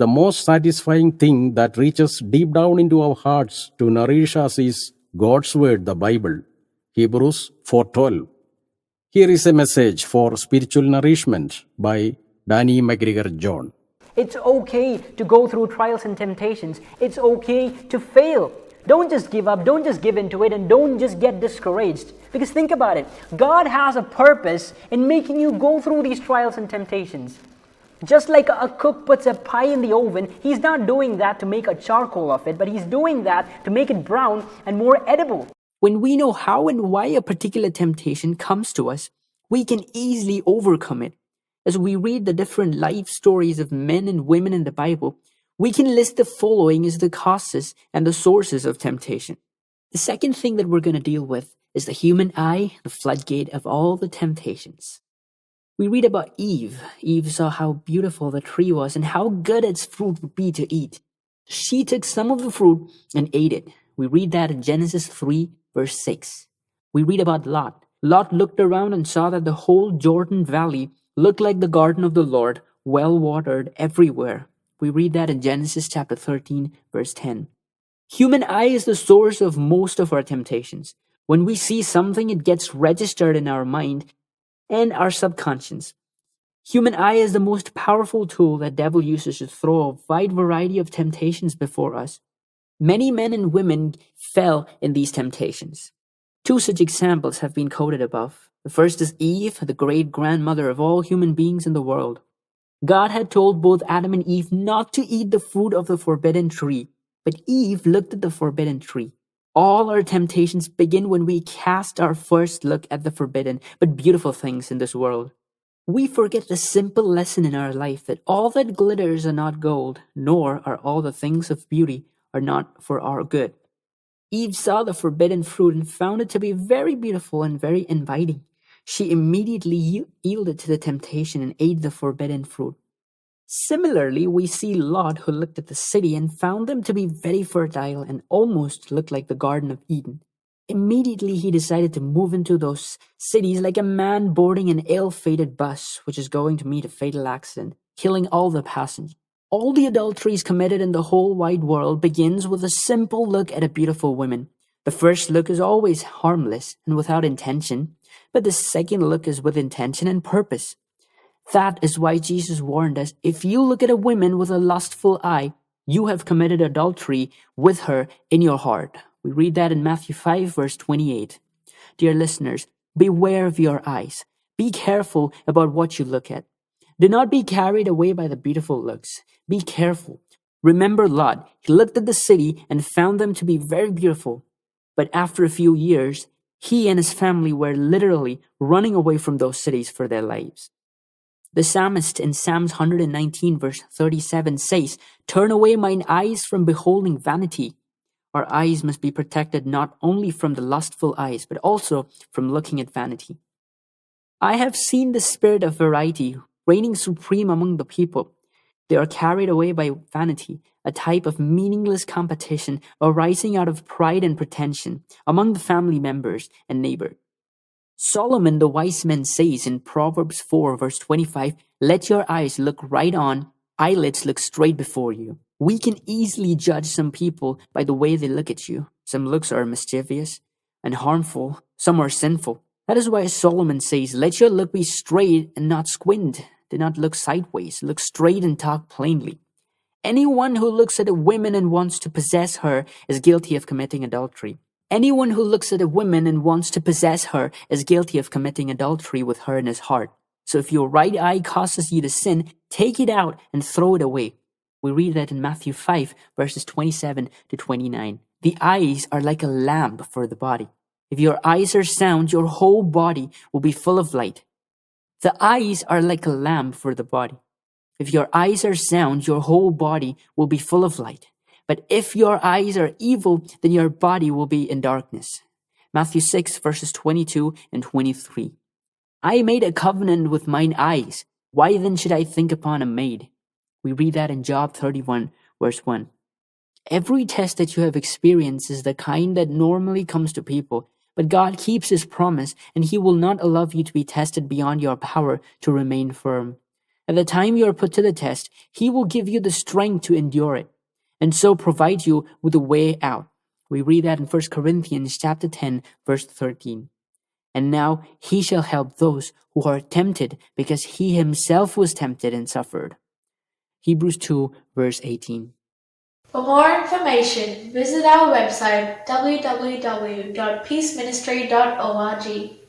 the most satisfying thing that reaches deep down into our hearts to nourish us is God's word, the Bible. Hebrews 4:12. Here is a message for spiritual nourishment by Danny McGregor John. It's okay to go through trials and temptations. It's okay to fail. Don't just give up, don't just give into it, and don't just get discouraged. Because think about it, God has a purpose in making you go through these trials and temptations. Just like a cook puts a pie in the oven, he's not doing that to make a charcoal of it, but he's doing that to make it brown and more edible. When we know how and why a particular temptation comes to us, we can easily overcome it. As we read the different life stories of men and women in the Bible, we can list the following as the causes and the sources of temptation. The second thing that we're going to deal with is the human eye, the floodgate of all the temptations. We read about Eve. Eve saw how beautiful the tree was and how good its fruit would be to eat. She took some of the fruit and ate it. We read that in Genesis 3, verse 6. We read about Lot. Lot looked around and saw that the whole Jordan Valley looked like the garden of the Lord, well watered everywhere. We read that in Genesis chapter 13, verse 10. Human eye is the source of most of our temptations. When we see something, it gets registered in our mind and our subconscious. Human eye is the most powerful tool that devil uses to throw a wide variety of temptations before us. Many men and women fell in these temptations. Two such examples have been quoted above. The first is Eve, the great-grandmother of all human beings in the world. God had told both Adam and Eve not to eat the fruit of the forbidden tree, but Eve looked at the forbidden tree. All our temptations begin when we cast our first look at the forbidden but beautiful things in this world. We forget the simple lesson in our life that all that glitters are not gold, nor are all the things of beauty are not for our good. Eve saw the forbidden fruit and found it to be very beautiful and very inviting. She immediately yielded to the temptation and ate the forbidden fruit. Similarly, we see Lot, who looked at the city and found them to be very fertile and almost looked like the Garden of Eden. Immediately, he decided to move into those cities like a man boarding an ill-fated bus, which is going to meet a fatal accident, killing all the passengers. All the adulteries committed in the whole wide world begins with a simple look at a beautiful woman. The first look is always harmless and without intention, but the second look is with intention and purpose. That is why Jesus warned us, if you look at a woman with a lustful eye, you have committed adultery with her in your heart. We read that in Matthew 5, verse 28. Dear listeners, beware of your eyes. Be careful about what you look at. Do not be carried away by the beautiful looks. Be careful. Remember Lot. He looked at the city and found them to be very beautiful. But after a few years, he and his family were literally running away from those cities for their lives. The psalmist in Psalms 119 verse 37 says, "Turn away mine eyes from beholding vanity." Our eyes must be protected not only from the lustful eyes, but also from looking at vanity. I have seen the spirit of variety reigning supreme among the people. They are carried away by vanity, a type of meaningless competition arising out of pride and pretension among the family members and neighbors. Solomon the wise man says in Proverbs 4 verse 25, "Let your eyes look right on, eyelids look straight before you." We can easily judge some people by the way they look at you. Some looks are mischievous and harmful, some are sinful. That is why Solomon says, "Let your look be straight and not squint. Do not look sideways, look straight and talk plainly." Anyone who looks at a woman and wants to possess her is guilty of committing adultery. Anyone who looks at a woman and wants to possess her is guilty of committing adultery with her in his heart. So if your right eye causes you to sin, take it out and throw it away. We read that in Matthew 5, verses 27 to 29. The eyes are like a lamp for the body. If your eyes are sound, your whole body will be full of light. The eyes are like a lamp for the body. If your eyes are sound, your whole body will be full of light. But if your eyes are evil, then your body will be in darkness. Matthew 6, verses 22 and 23. I made a covenant with mine eyes. Why then should I think upon a maid? We read that in Job 31, verse 1. Every test that you have experienced is the kind that normally comes to people, but God keeps His promise, and He will not allow you to be tested beyond your power to remain firm. At the time you are put to the test, He will give you the strength to endure it, and so provide you with a way out. We read that in 1 Corinthians chapter 10, verse 13. And now He shall help those who are tempted, because He Himself was tempted and suffered. Hebrews 2, verse 18. For more information, visit our website www.peaceministry.org.